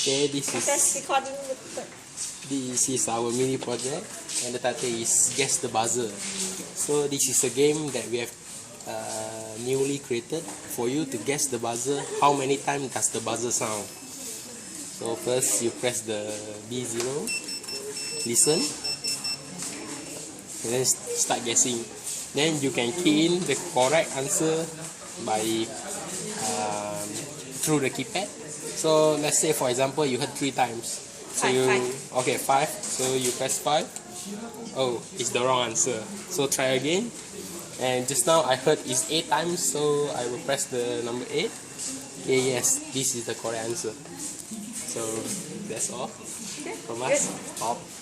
Okay, this is our mini project, and the title is Guess the Buzzer. So this is a game that we have newly created for you to guess the buzzer. How many times does the buzzer sound? So first you press the B0, listen, and then start guessing. Then you can key in the correct answer by through the keypad. So let's say, for example, you heard 3 times. So okay, 5. So you press 5. Oh, it's the wrong answer. So try again. And just now I heard it's 8 times, so I will press the number 8. Okay, yes, this is the correct answer. So that's all from us. Stop.